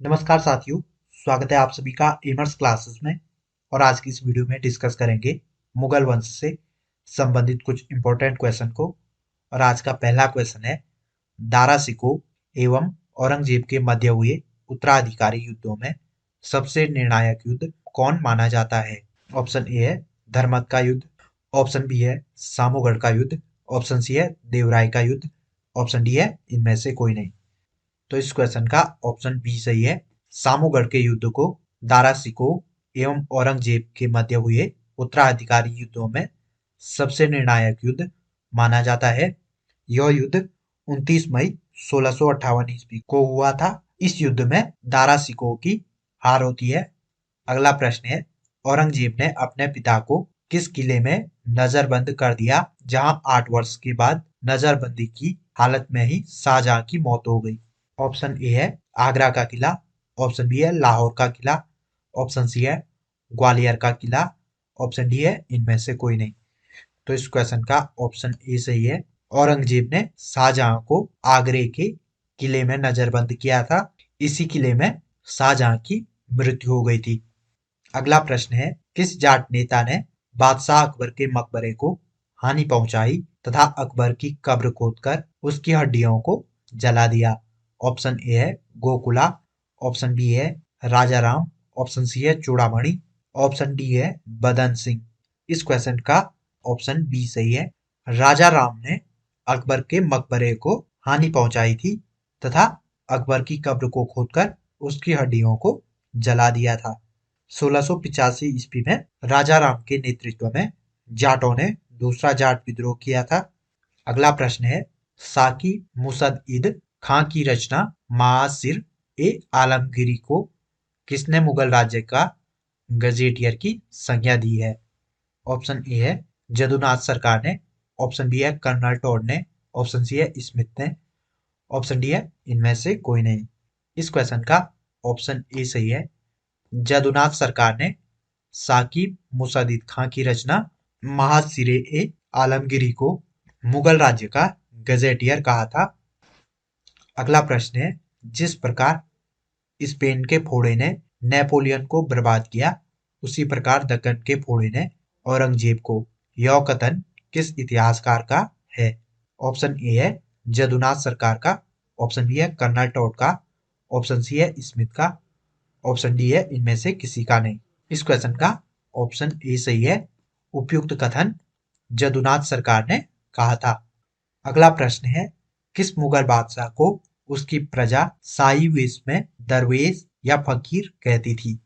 नमस्कार साथियों, स्वागत है आप सभी का एमर्स क्लासेस में। और आज की इस वीडियो में डिस्कस करेंगे मुगल वंश से संबंधित कुछ इंपॉर्टेंट क्वेश्चन को। और आज का पहला क्वेश्चन है, दारा शिकोह एवं औरंगजेब के मध्य हुए उत्तराधिकारी युद्धों में सबसे निर्णायक युद्ध कौन माना जाता है? ऑप्शन ए है धर्मत का युद्ध, ऑप्शन बी है सामूगढ़ का युद्ध, ऑप्शन सी है देवराय का युद्ध, ऑप्शन डी है इनमें से कोई नहीं। तो इस क्वेश्चन का ऑप्शन बी सही है। सामूगढ़ के युद्ध को दारा शिकोह एवं औरंगजेब के मध्य हुए उत्तराधिकारी युद्धों में सबसे निर्णायक युद्ध माना जाता है। यह युद्ध 29 मई 1658 ईस्वी को हुआ था। इस युद्ध में दारा शिकोह की हार होती है। अगला प्रश्न है, औरंगजेब ने अपने पिता को किस किले में नजरबंद कर दिया, जहां 8 वर्ष के बाद नजरबंदी की हालत में ही शाहजहां की मौत हो गई? ऑप्शन ए है आगरा का किला, ऑप्शन बी है लाहौर का किला, ऑप्शन सी है ग्वालियर का किला, ऑप्शन डी है इनमें से कोई नहीं। तो इस क्वेश्चन का ऑप्शन ए सही है। औरंगजेब ने शाहजहां को आगरे के किले में नजरबंद किया था। इसी किले में शाहजहां की मृत्यु हो गई थी। अगला प्रश्न है, किस जाट नेता ने बादशाह अकबर के मकबरे को हानि पहुंचाई तथा अकबर की कब्र खोदकर उसकी हड्डियों को जला दिया? ऑप्शन ए है गोकुला, ऑप्शन बी है राजा राम, ऑप्शन सी है चूड़ामणि, ऑप्शन डी है बदन सिंह। इस क्वेश्चन का ऑप्शन बी सही है। राजा राम ने अकबर के मकबरे को हानि पहुंचाई थी तथा अकबर की कब्र को खोदकर उसकी हड्डियों को जला दिया था। 1685 ईस्वी में राजा राम के नेतृत्व में जाटों ने दूसरा जाट विद्रोह किया था। अगला प्रश्न है, साकी मुसद्दीद खां की रचना मासिर ए आलमगीरी को किसने मुगल राज्य का गजेटियर की संज्ञा दी है? ऑप्शन ए है जदुनाथ सरकार ने, ऑप्शन बी है कर्नल टोड ने, ऑप्शन सी है स्मिथ ने, ऑप्शन डी है इनमें से कोई नहीं। इस क्वेश्चन का ऑप्शन ए सही है। जदुनाथ सरकार ने साकिब मुसादिद खां की रचना महासिरे ए आलमगीरी को मुगल राज्य का गजेटियर कहा था। अगला प्रश्न है, जिस प्रकार स्पेन के फोड़े ने नेपोलियन को बर्बाद किया, उसी प्रकार दक्कन के फोड़े ने औरंगजेब को, यह कथन किस इतिहासकार का है? ऑप्शन ए है जदुनाथ सरकार का, ऑप्शन बी है कर्नल टोड का, ऑप्शन सी है स्मिथ का, ऑप्शन डी है इनमें से किसी का नहीं। इस क्वेश्चन का ऑप्शन ए सही है। उपयुक्त कथन जदुनाथ सरकार ने कहा था। अगला प्रश्न है, किस मुगल बादशाह को उसकी प्रजा शाही वेश में दरवेश या फकीर कहती थी?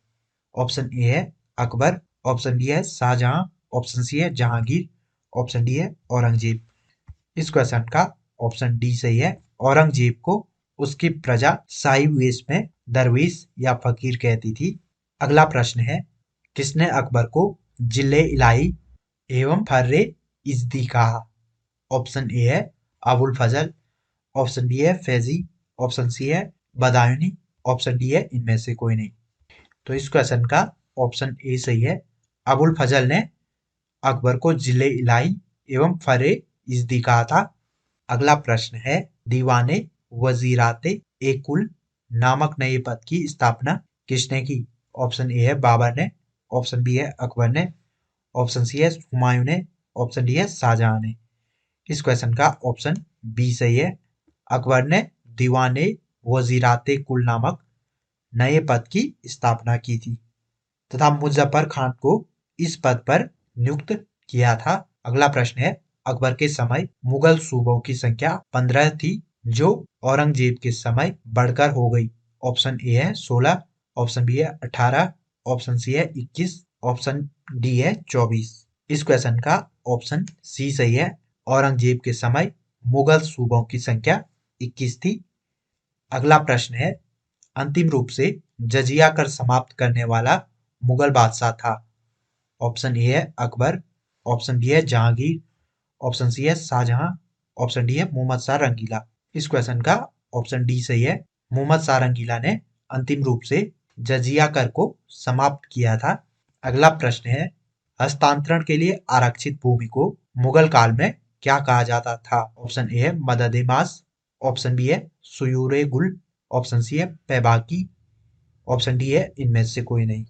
ऑप्शन ए है अकबर, ऑप्शन बी है शाहजहां, ऑप्शन सी है जहांगीर, ऑप्शन डी है औरंगजेब। इस क्वेश्चन का ऑप्शन डी सही है। औरंगजेब को उसकी प्रजा शाही वेश में दरवेश या फकीर कहती थी। अगला प्रश्न है, किसने अकबर को जिले इलाही एवं फर्रे इज्दी कहा? ऑप्शन ए है अबुल फजल, ऑप्शन बी है फैजी, ऑप्शन सी है बदायूनी, ऑप्शन डी है इनमें से कोई नहीं। तो इस क्वेश्चन का ऑप्शन ए सही है। अबुल फजल ने अकबर को जिले इलाही एवं फरे इज्दी कहा था। अगला प्रश्न है, दीवाने वजीराते ए कुल नामक नए पद की स्थापना किसने की? ऑप्शन ए है बाबर ने, ऑप्शन बी है अकबर ने, ऑप्शन सी है हुमायूं ने, ऑप्शन डी है शाहजहां ने। इस क्वेश्चन का ऑप्शन बी सही है। अकबर ने दीवाने वजीराते कुल नामक नए पद की स्थापना की थी तथा मुजफ्फर खान को इस पद पर नियुक्त किया था। अगला प्रश्न है, अकबर के समय मुगल सूबों की संख्या 15 थी, जो औरंगजेब के समय बढ़कर हो गई। ऑप्शन ए है 16, ऑप्शन बी है 18, ऑप्शन सी है 21, ऑप्शन डी है 24। इस क्वेश्चन का ऑप्शन सी सही है। औरंगजेब के समय मुगल सूबों की संख्या 21 थी। अगला प्रश्न है, अंतिम रूप से जजिया कर समाप्त करने वाला मुगल बादशाह था? ऑप्शन ए है अकबर, ऑप्शन बी है जहांगीर, ऑप्शन सी है शाहजहां, ऑप्शन डी है मोहम्मद शाह रंगीला। इस क्वेश्चन का ऑप्शन डी सही है। मोहम्मद शाह रंगीला ने अंतिम रूप से जजिया कर को समाप्त किया था। अगला प्रश्न है, हस्तांतरण के लिए आरक्षित भूमि को मुगल काल में क्या कहा जाता था? ऑप्शन ए है मदद मास, ऑप्शन बी है सुयूरे गुल, ऑप्शन सी है पैबाकी, ऑप्शन डी है इनमें से कोई नहीं।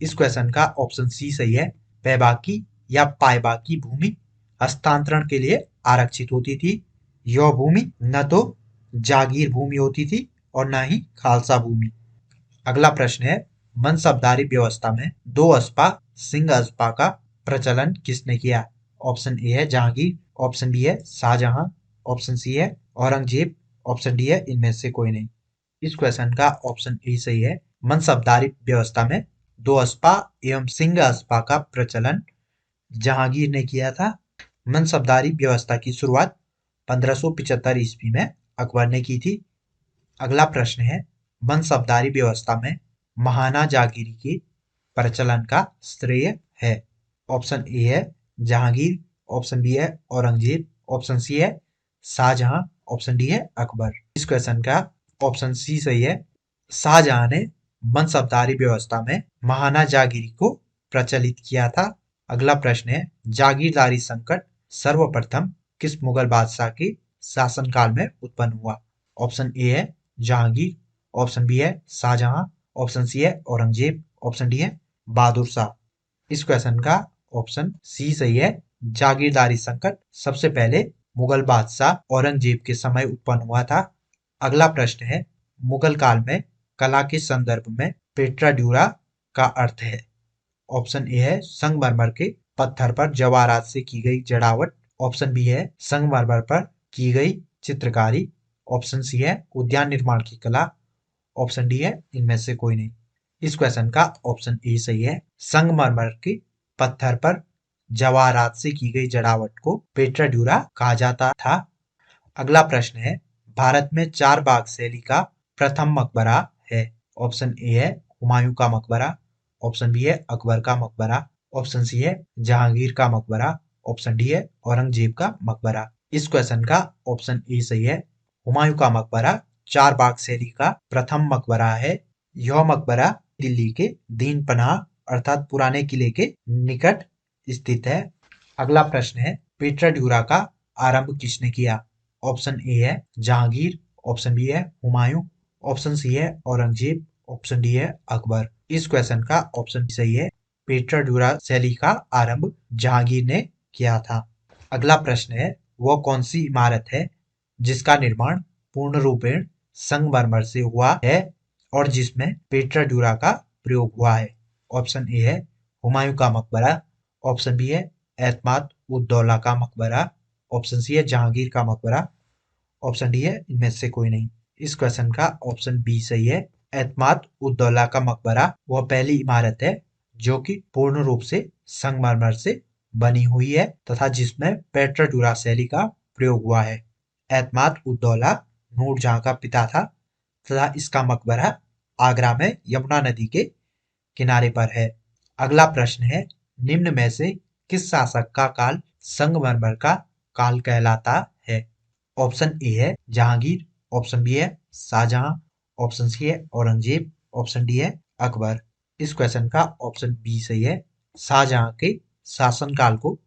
इस क्वेश्चन का ऑप्शन सी सही है। बैबाकी या पायबाकी भूमि हस्तांतरण के लिए आरक्षित होती थी। यह भूमि न तो जागीर भूमि होती थी और न ही खालसा भूमि। अगला प्रश्न है, मनसबदारी व्यवस्था में दो अस्पा सिंह अस्पा का प्रचलन किसने किया? ऑप्शन ए है जहांगीर, ऑप्शन बी है शाहजहां, ऑप्शन सी है औरंगजेब, ऑप्शन डी है इनमें से कोई नहीं। इस क्वेश्चन का ऑप्शन ए सही है। मनसबदारी व्यवस्था में दो अस्पा एवं सिंह अस्पा का प्रचलन जहांगीर ने किया था। मनसबदारी व्यवस्था की शुरुआत 1575 ईस्वी में अकबर ने की थी। अगला प्रश्न है, मनसबदारी व्यवस्था में महाना जागीरी के प्रचलन का श्रेय है? ऑप्शन ए है जहांगीर, ऑप्शन बी है औरंगजेब, ऑप्शन सी है शाहजहां, ऑप्शन डी है अकबर। इस क्वेश्चन का ऑप्शन सी सही है। शाहजहां ने मनसबदारी व्यवस्था में महाना जागीरी को प्रचलित किया था। अगला प्रश्न है, जागीरदारी संकट सर्वप्रथम किस मुगल बादशाह के शासनकाल में उत्पन्न हुआ? ऑप्शन ए है जहांगीर, ऑप्शन बी है शाहजहां, ऑप्शन सी है औरंगजेब, ऑप्शन डी है बहादुर शाह। इस क्वेश्चन का ऑप्शन सी सही है। जागीरदारी संकट सबसे पहले मुगल बादशाह औरंगजेब के समय उत्पन्न हुआ था। अगला प्रश्न है, मुगल काल में कला के संदर्भ में पेट्रा ड्यूरा का अर्थ है? ऑप्शन ए है संगमरमर के पत्थर पर जवाहरात से की गई जड़ावट, ऑप्शन बी है संगमरमर पर की गई चित्रकारी, ऑप्शन सी है उद्यान निर्माण की कला, ऑप्शन डी है इनमें से कोई नहीं। इस क्वेश्चन का ऑप्शन ए सही है। संगमरमर के पत्थर पर जवाहरात से की गई जड़ावट को पेट्रा ड्यूरा कहा जाता था। अगला प्रश्न है, भारत में चार बाग शैली का प्रथम मकबरा है? ऑप्शन ए है हुमायूं का मकबरा, ऑप्शन बी है अकबर का मकबरा, ऑप्शन सी है जहांगीर का मकबरा, ऑप्शन डी है औरंगजेब का मकबरा। इस क्वेश्चन का ऑप्शन ए सही है। हुमायूं का मकबरा चार बाग शैली का प्रथम मकबरा है। यह मकबरा दिल्ली के दीन पनाह अर्थात पुराने किले के निकट स्थित है। अगला प्रश्न है, पेट्रा ड्यूरा का आरंभ किसने किया? ऑप्शन ए है जहांगीर, ऑप्शन बी है हुमायूं, ऑप्शन सी है औरंगजेब, ऑप्शन डी है अकबर। इस क्वेश्चन का ऑप्शन सही है। पेट्रा ड्यूरा शैली का आरंभ जहांगीर ने किया था। अगला प्रश्न है, वह कौन सी इमारत है जिसका निर्माण पूर्ण रूपेण संगमरमर से हुआ है और जिसमें पेट्रा ड्यूरा का प्रयोग हुआ है? ऑप्शन ए है हुमायूं का मकबरा, ऑप्शन बी है एतमाद उद दौला का मकबरा, ऑप्शन सी है जहांगीर का मकबरा, ऑप्शन डी है इनमें से कोई नहीं। इस क्वेश्चन का ऑप्शन बी सही है। एतमाद उद दौला का मकबरा वह पहली इमारत है जो कि पूर्ण रूप से संगमरमर से बनी हुई है तथा जिसमें पेट्रा ड्यूरा शैली का प्रयोग हुआ है। एतमाद उद दौला नूरजहां का पिता था तथा इसका मकबरा आगरा में यमुना नदी के किनारे पर है। अगला प्रश्न है, निम्न में से किस शासक का काल संगमरमर का काल कहलाता है? ऑप्शन ए है जहांगीर, ऑप्शन बी है शाहजहां, ऑप्शन सी है औरंगजेब, ऑप्शन डी है अकबर। इस क्वेश्चन का ऑप्शन बी सही है। शाहजहां के शासनकाल को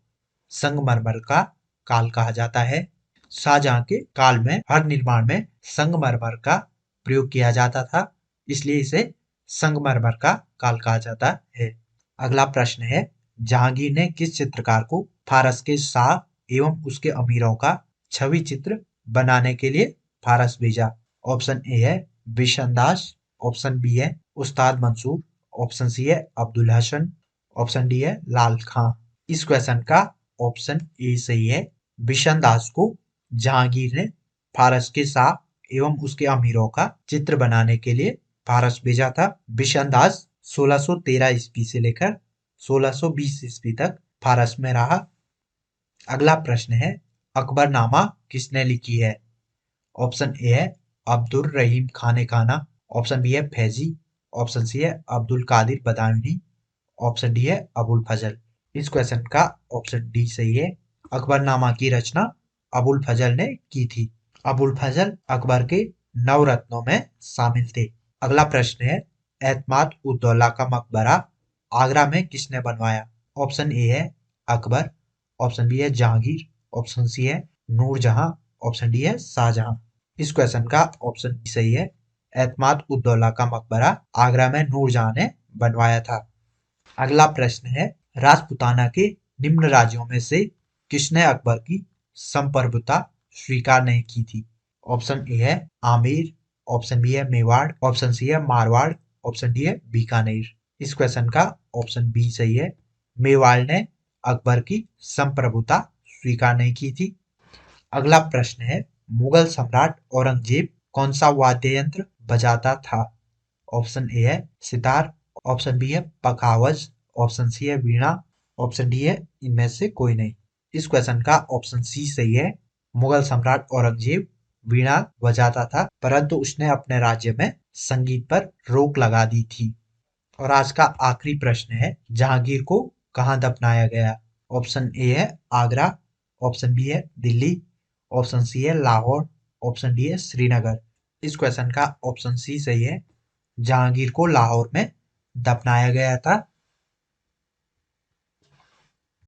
संगमरमर का काल कहा जाता है। शाहजहां के काल में हर निर्माण में संगमरमर का प्रयोग किया जाता था, इसलिए इसे संगमरमर का काल कहा जाता है। अगला प्रश्न है, जहांगीर ने किस चित्रकार को फारस के शाह एवं उसके अमीरों का छवि चित्र बनाने के लिए फारस भेजा? ऑप्शन ए है बिशनदास, ऑप्शन बी है उस्ताद मंसूर, ऑप्शन सी है अब्दुल हसन, ऑप्शन डी है लाल खां। इस क्वेश्चन का ऑप्शन ए सही है। बिशनदास को जहांगीर ने फारस के शाह एवं उसके अमीरों का चित्र बनाने के लिए फारस भेजा था। बिशनदास 1613 ईस्वी से लेकर 1620 ईस्वी तक फारस में रहा। अगला प्रश्न है, अकबरनामा किसने लिखी है? ऑप्शन ए है अब्दुल रहीम खान खाना, ऑप्शन बी है फैजी, ऑप्शन सी है अब्दुल कादिर बदायूनी, ऑप्शन डी है अबुल फजल। इस क्वेश्चन का ऑप्शन डी सही है। अकबरनामा की रचना अबुल फजल ने की थी। अबुल फजल अकबर के नवरत्नों में शामिल थे। अगला प्रश्न है, एतमाद उद दौला का मकबरा आगरा में किसने बनवाया? ऑप्शन ए है अकबर, ऑप्शन बी है जहांगीर, ऑप्शन सी है नूरजहां, ऑप्शन डी है शाहजहां। इस क्वेश्चन का ऑप्शन बी सही है। एतमाद उद्दौला का मकबरा आगरा में नूरजहां ने बनवाया था। अगला प्रश्न है, राजपूताना के निम्न राज्यों में से किसने अकबर की संप्रभुता स्वीकार नहीं की थी? ऑप्शन ए है आमेर, ऑप्शन बी है मेवाड़, ऑप्शन सी है मारवाड़, ऑप्शन डी है बीकानेर। इस क्वेश्चन का ऑप्शन बी सही है। मेवाड़ ने अकबर की संप्रभुता स्वीकार नहीं की थी। अगला प्रश्न है, मुगल सम्राट औरंगजेब कौन सा वाद्य यंत्र बजाता था? ऑप्शन ए है सितार, ऑप्शन बी है पखावज, ऑप्शन सी है वीणा, ऑप्शन डी है इनमें से कोई नहीं। इस क्वेश्चन का ऑप्शन सी सही है। मुगल सम्राट औरंगजेब वीणा बजाता था, परंतु उसने अपने राज्य में संगीत पर रोक लगा दी थी। और आज का आखिरी प्रश्न है, जहांगीर को कहाँ दफनाया गया? ऑप्शन ए है आगरा, ऑप्शन बी है दिल्ली, ऑप्शन सी है लाहौर, ऑप्शन डी है श्रीनगर। इस क्वेश्चन का ऑप्शन सी सही है। जहांगीर को लाहौर में दफनाया गया था।